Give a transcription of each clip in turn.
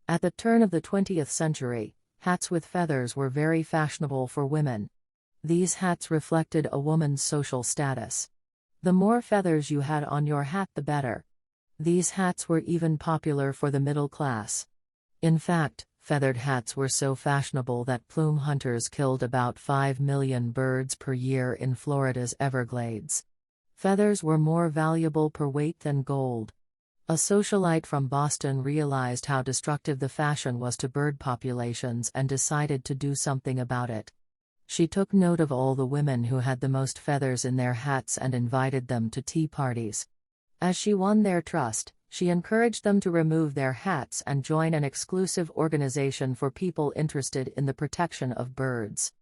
At the turn of the 20th century, hats with feathers were very fashionable for women. These hats reflected a woman's social status. The more feathers you had on your hat, the better. These hats were even popular for the middle class. In fact, feathered hats were so fashionable that plume hunters killed about 5 million birds per year in Florida's Everglades. Feathers were more valuable per weight than gold. A socialite from Boston realized how destructive the fashion was to bird populations and decided to do something about it. She took note of all the women who had the most feathers in their hats and invited them to tea parties. As she won their trust, she encouraged them to remove their hats and join an exclusive organization for people interested in the protection of birds.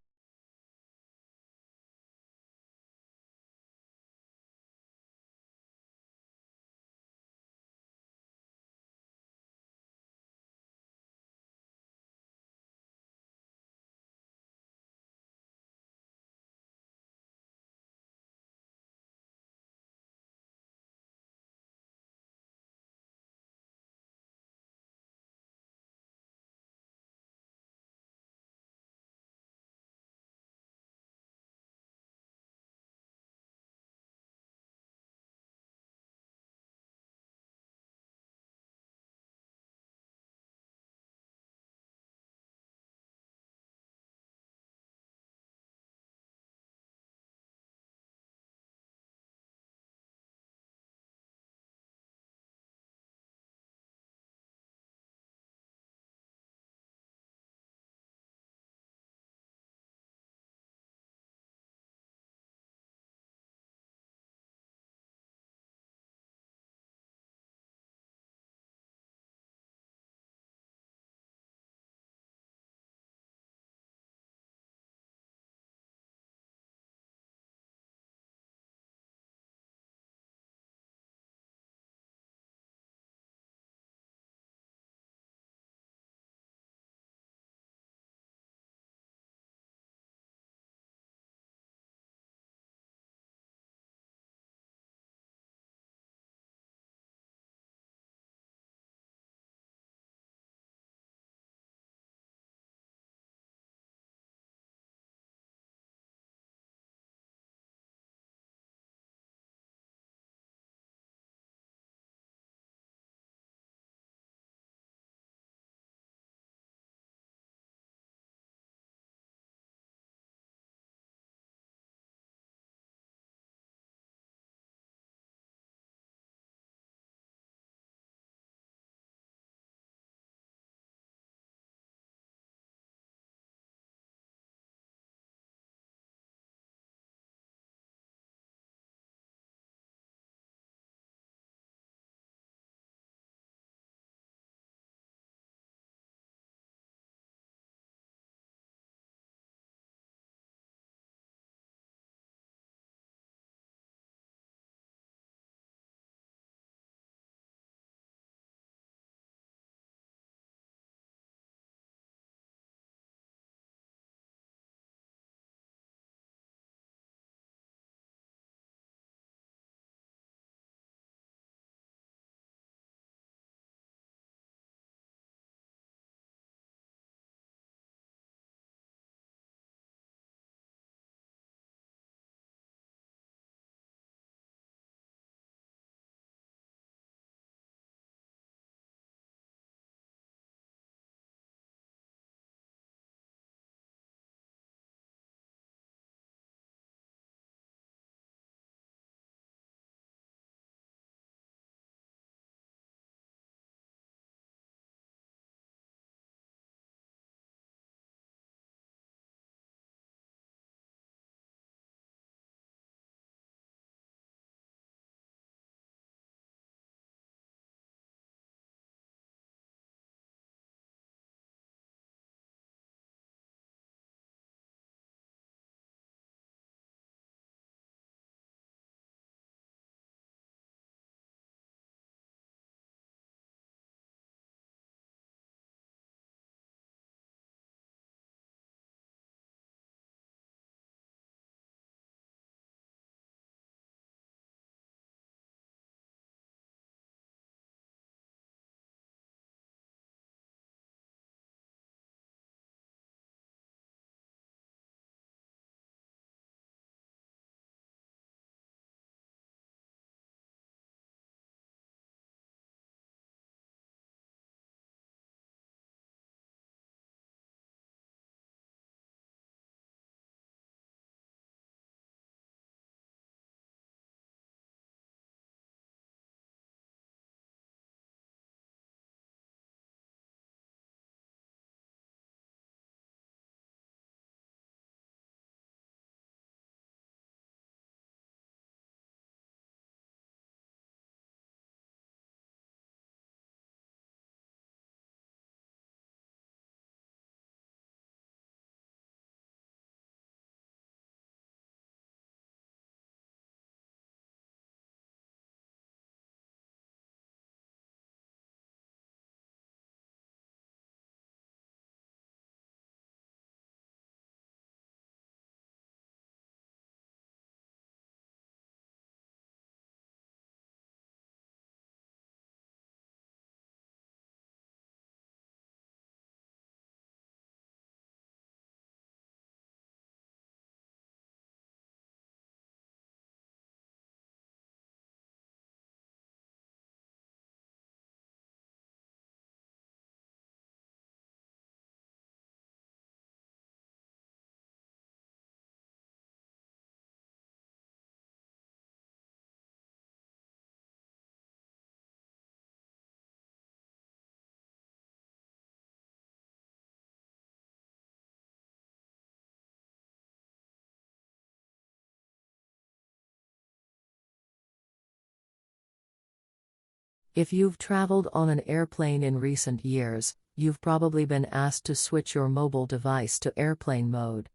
If you've traveled on an airplane in recent years, you've probably been asked to switch your mobile device to airplane mode.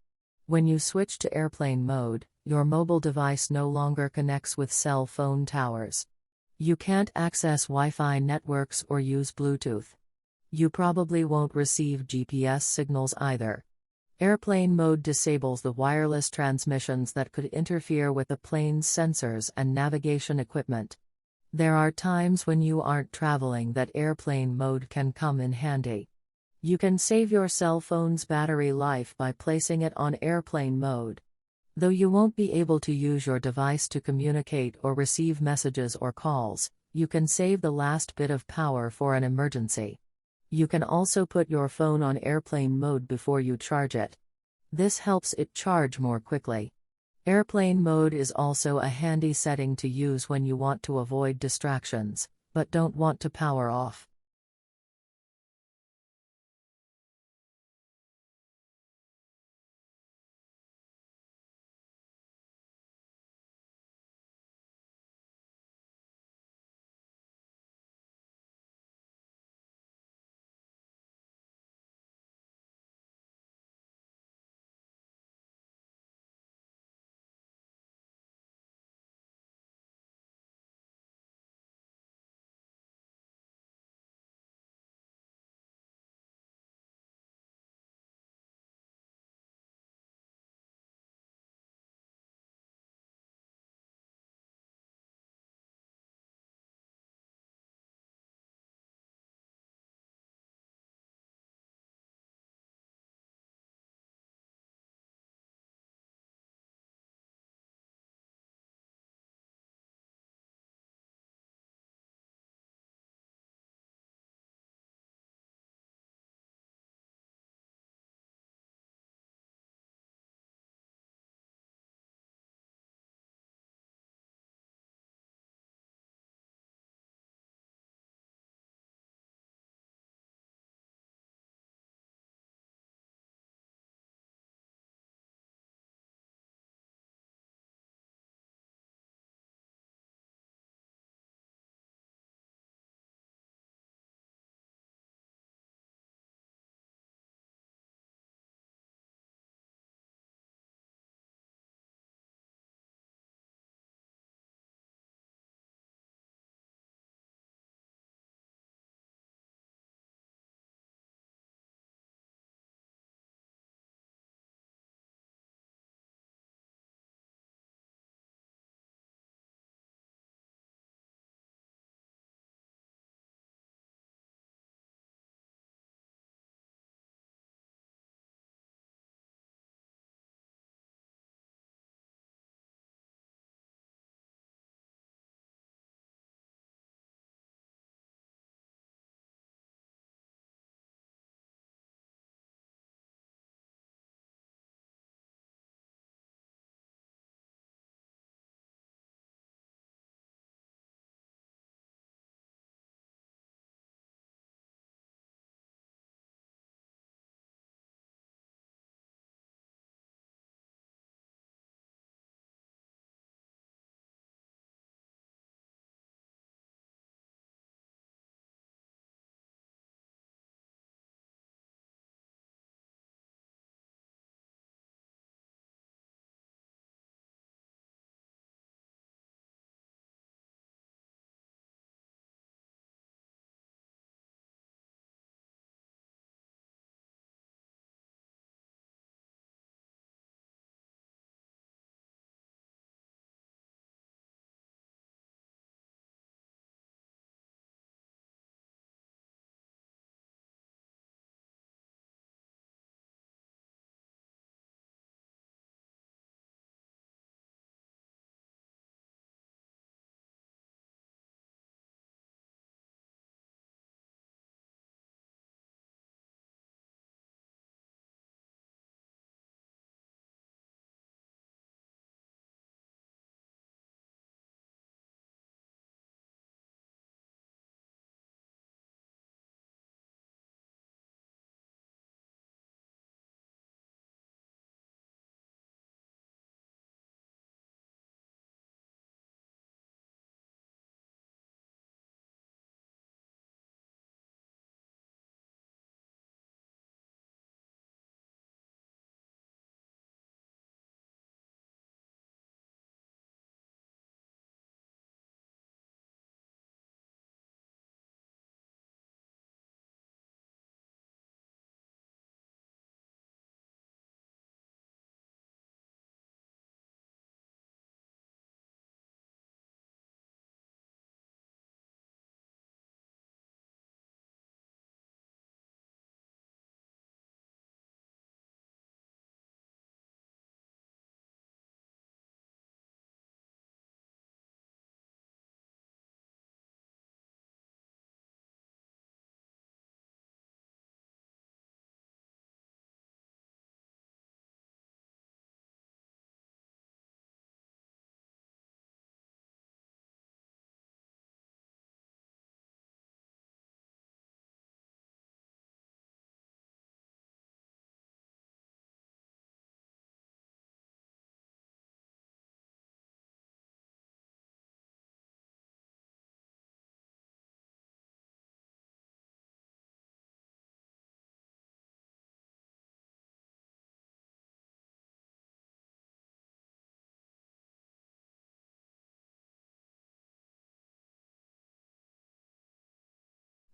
When you switch to airplane mode, your mobile device no longer connects with cell phone towers. You can't access Wi-Fi networks or use Bluetooth. You probably won't receive GPS signals either. Airplane mode disables the wireless transmissions that could interfere with the plane's sensors and navigation equipment. There are times when you aren't traveling that airplane mode can come in handy. You can save your cell phone's battery life by placing it on airplane mode. Though you won't be able to use your device to communicate or receive messages or calls, you can save the last bit of power for an emergency. You can also put your phone on airplane mode before you charge it. This helps it charge more quickly. Airplane mode is also a handy setting to use when you want to avoid distractions, but don't want to power off.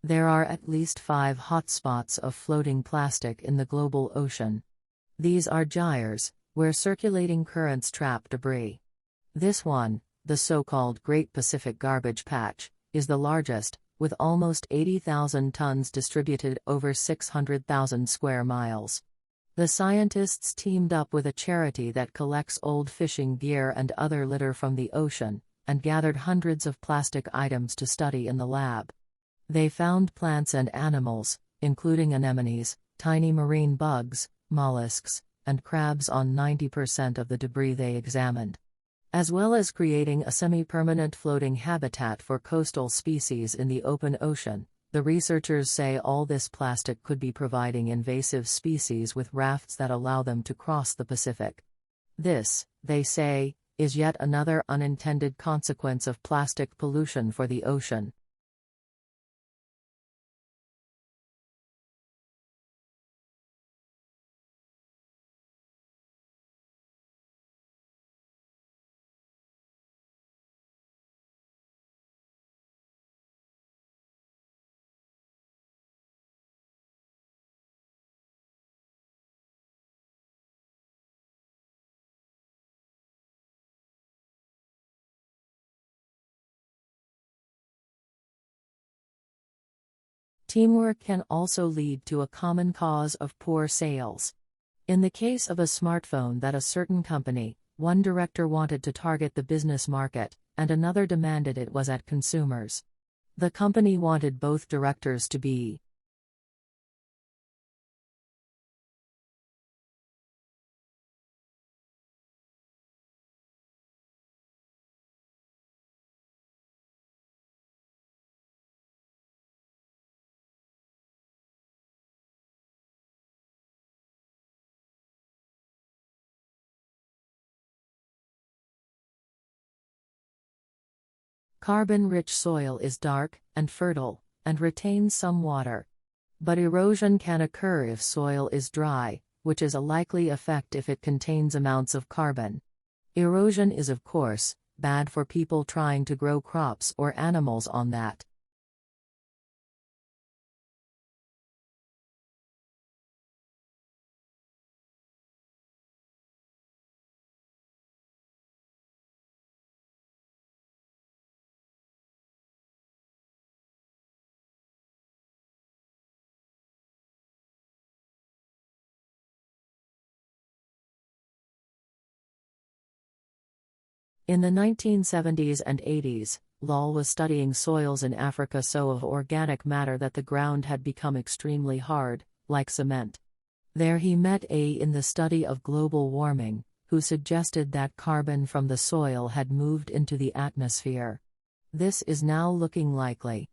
There are at least 5 hotspots of floating plastic in the global ocean. These are gyres, where circulating currents trap debris. This one, the so-called Great Pacific Garbage Patch, is the largest, with almost 80,000 tons distributed over 600,000 square miles. The scientists teamed up with a charity that collects old fishing gear and other litter from the ocean, and gathered hundreds of plastic items to study in the lab. They found plants and animals, including anemones, tiny marine bugs, mollusks, and crabs on 90% of the debris they examined. As well as creating a semi-permanent floating habitat for coastal species in the open ocean, the researchers say all this plastic could be providing invasive species with rafts that allow them to cross the Pacific. This, they say, is yet another unintended consequence of plastic pollution for the ocean. Teamwork can also lead to a common cause of poor sales. In the case of a smartphone that a certain company, one director wanted to target the business market, and another demanded it was at consumers. The company wanted both directors to be carbon-rich soil is dark and fertile, and retains some water. But erosion can occur if soil is dry, which is a likely effect if it contains amounts of carbon. Erosion is, of course, bad for people trying to grow crops or animals on that. In the 1970s and 80s, Lal was studying soils in Africa so of organic matter that the ground had become extremely hard, like cement. There he met A in the study of global warming, who suggested that carbon from the soil had moved into the atmosphere. This is now looking likely.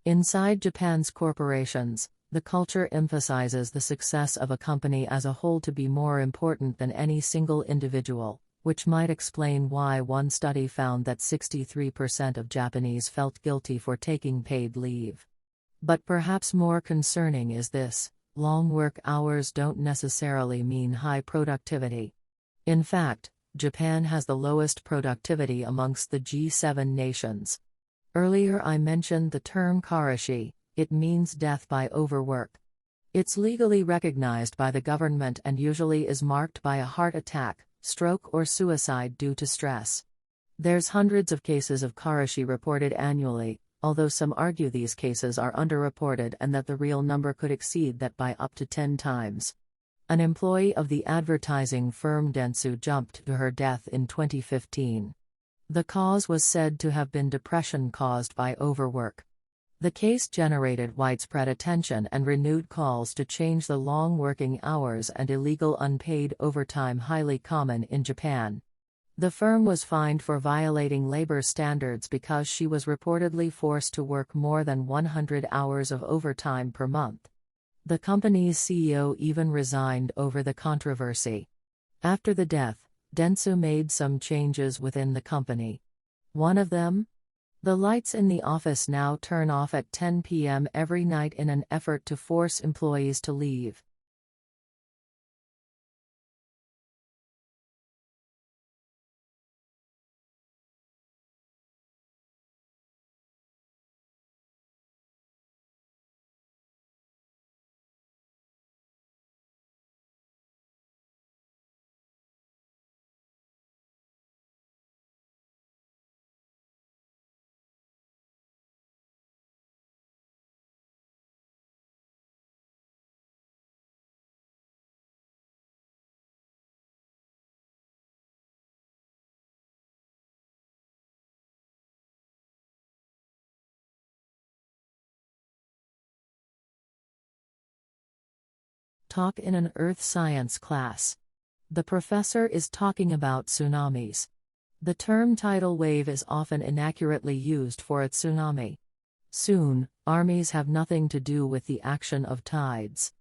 Inside Japan's corporations, the culture emphasizes the success of a company as a whole to be more important than any single individual, which might explain why one study found that 63% of Japanese felt guilty for taking paid leave. But perhaps more concerning is this: long work hours don't necessarily mean high productivity. In fact, Japan has the lowest productivity amongst the G7 nations. Earlier I mentioned the term karashi. It means death by overwork. It's legally recognized by the government and usually is marked by a heart attack, stroke or suicide due to stress. There's hundreds of cases of karashi reported annually, although some argue these cases are underreported and that the real number could exceed that by up to 10 times. An employee of the advertising firm Dentsu jumped to her death in 2015. The cause was said to have been depression caused by overwork. The case generated widespread attention and renewed calls to change the long working hours and illegal unpaid overtime highly common in Japan. The firm was fined for violating labor standards because she was reportedly forced to work more than 100 hours of overtime per month. The company's CEO even resigned over the controversy. After the death, Dentsu made some changes within the company. One of them? The lights in the office now turn off at 10 p.m. every night in an effort to force employees to leave. Talk in an earth science class. The professor is talking about tsunamis. The term tidal wave is often inaccurately used for a tsunami. Soon, armies have nothing to do with the action of tides.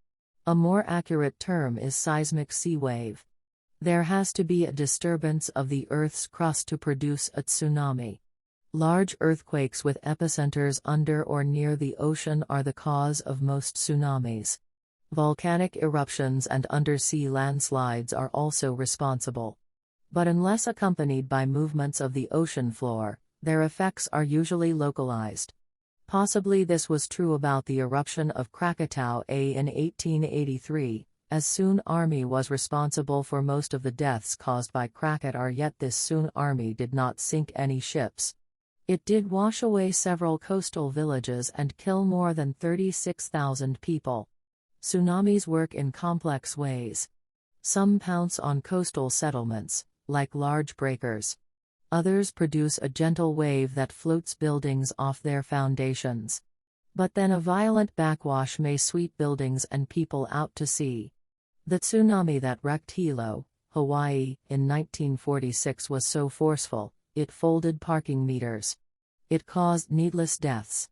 A more accurate term is seismic sea wave. There has to be a disturbance of the Earth's crust to produce a tsunami. Large earthquakes with epicenters under or near the ocean are the cause of most tsunamis. Volcanic eruptions and undersea landslides are also responsible. But unless accompanied by movements of the ocean floor, their effects are usually localized. Possibly this was true about the eruption of Krakatau in 1883, as Sun Army was responsible for most of the deaths caused by Krakatau, yet this Sun Army did not sink any ships. It did wash away several coastal villages and kill more than 36,000 people. Tsunamis work in complex ways. Some pounce on coastal settlements, like large breakers. Others produce a gentle wave that floats buildings off their foundations. But then a violent backwash may sweep buildings and people out to sea. The tsunami that wrecked Hilo, Hawaii, in 1946 was so forceful, it folded parking meters. It caused needless deaths.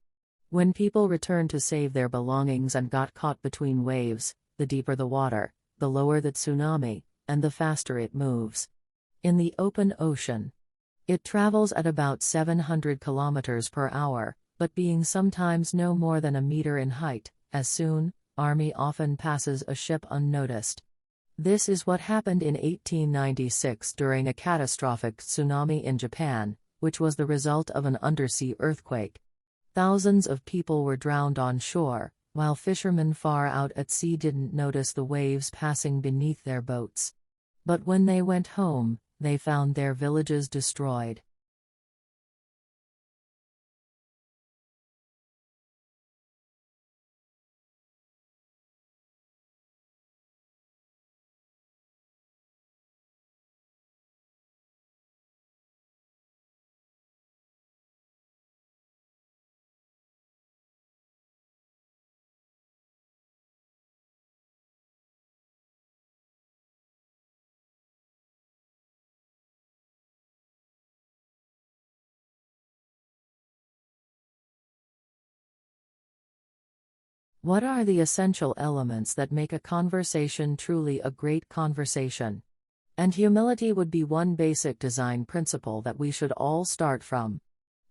When people returned to save their belongings and got caught between waves, the deeper the water, the lower the tsunami, and the faster it moves. In the open ocean, it travels at about 700 kilometers per hour, but being sometimes no more than a meter in height, as Sun Army often passes a ship unnoticed. This is what happened in 1896 during a catastrophic tsunami in Japan, which was the result of an undersea earthquake. Thousands of people were drowned on shore, while fishermen far out at sea didn't notice the waves passing beneath their boats. But when they went home, they found their villages destroyed. What are the essential elements that make a conversation truly a great conversation? And humility would be one basic design principle that we should all start from.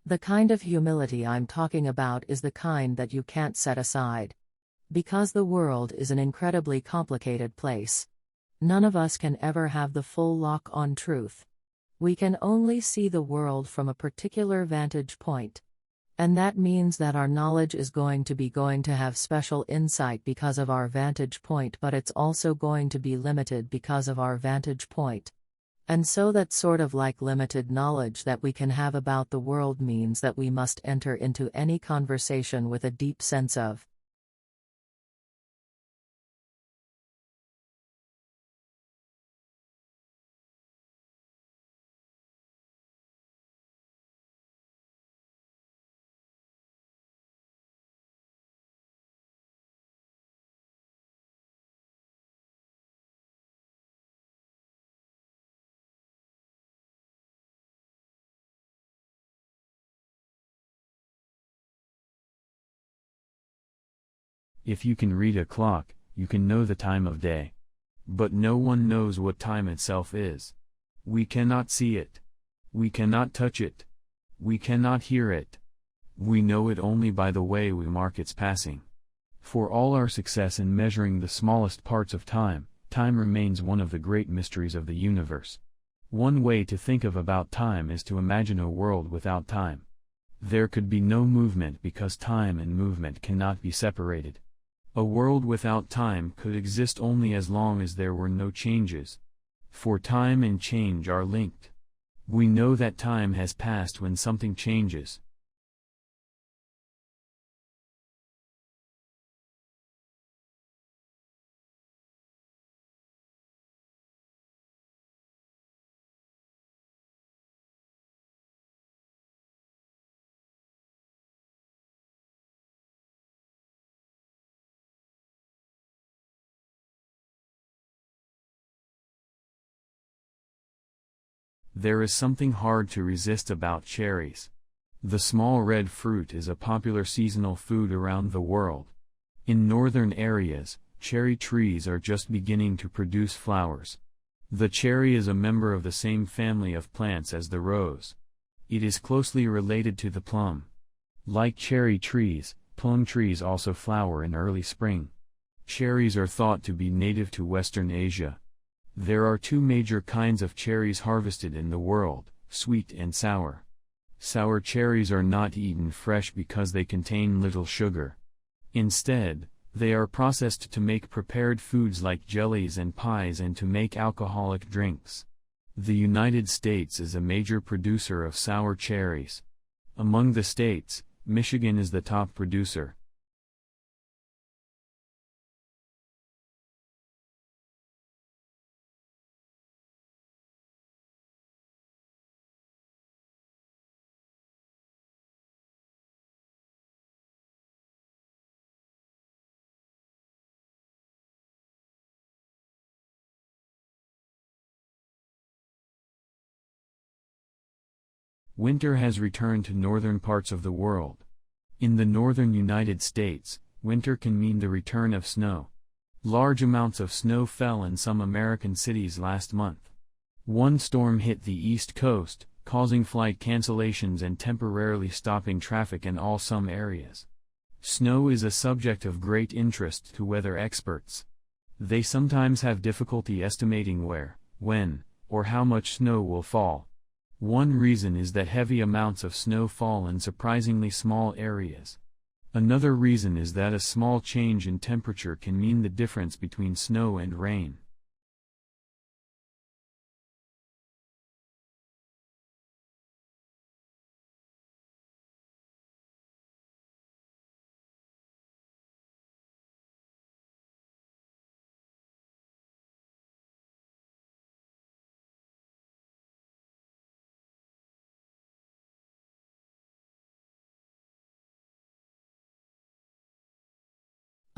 The kind of humility I'm talking about is the kind that you can't set aside. Because the world is an incredibly complicated place. None of us can ever have the full lock on truth. We can only see the world from a particular vantage point. And that means that our knowledge is going to have special insight because of our vantage point, but it's also going to be limited because of our vantage point. And so that sort of like limited knowledge that we can have about the world means that we must enter into any conversation with a deep sense of If you can read a clock, you can know the time of day. But no one knows what time itself is. We cannot see it. We cannot touch it. We cannot hear it. We know it only by the way we mark its passing. For all our success in measuring the smallest parts of time, time remains one of the great mysteries of the universe. One way to think about time is to imagine a world without time. There could be no movement because time and movement cannot be separated. A world without time could exist only as long as there were no changes. For time and change are linked. We know that time has passed when something changes. There is something hard to resist about cherries. The small red fruit is a popular seasonal food around the world. In northern areas, cherry trees are just beginning to produce flowers. The cherry is a member of the same family of plants as the rose. It is closely related to the plum. Like cherry trees, plum trees also flower in early spring. Cherries are thought to be native to Western Asia. There are two major kinds of cherries harvested in the world, sweet and sour. Sour cherries are not eaten fresh because they contain little sugar. Instead, they are processed to make prepared foods like jellies and pies and to make alcoholic drinks. The United States is a major producer of sour cherries. Among the states, Michigan is the top producer. Winter has returned to northern parts of the world. In the northern United States, winter can mean the return of snow. Large amounts of snow fell in some American cities last month. One storm hit the East Coast, causing flight cancellations and temporarily stopping traffic in some areas. Snow is a subject of great interest to weather experts. They sometimes have difficulty estimating where, when, or how much snow will fall. One reason is that heavy amounts of snow fall in surprisingly small areas. Another reason is that a small change in temperature can mean the difference between snow and rain.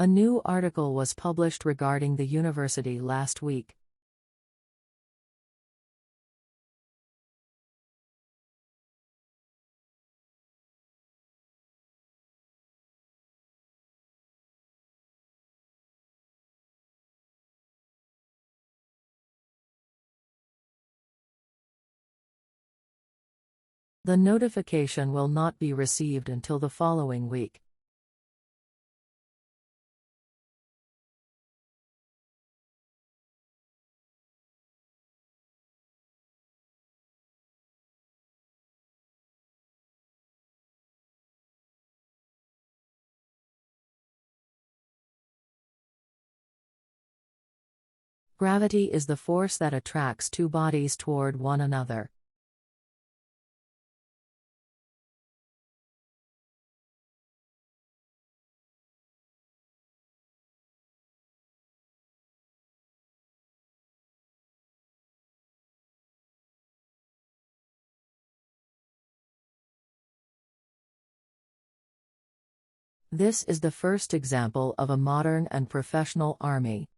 A new article was published regarding the university last week. The notification will not be received until the following week. Gravity is the force that attracts two bodies toward one another. This is the first example of a modern and professional army.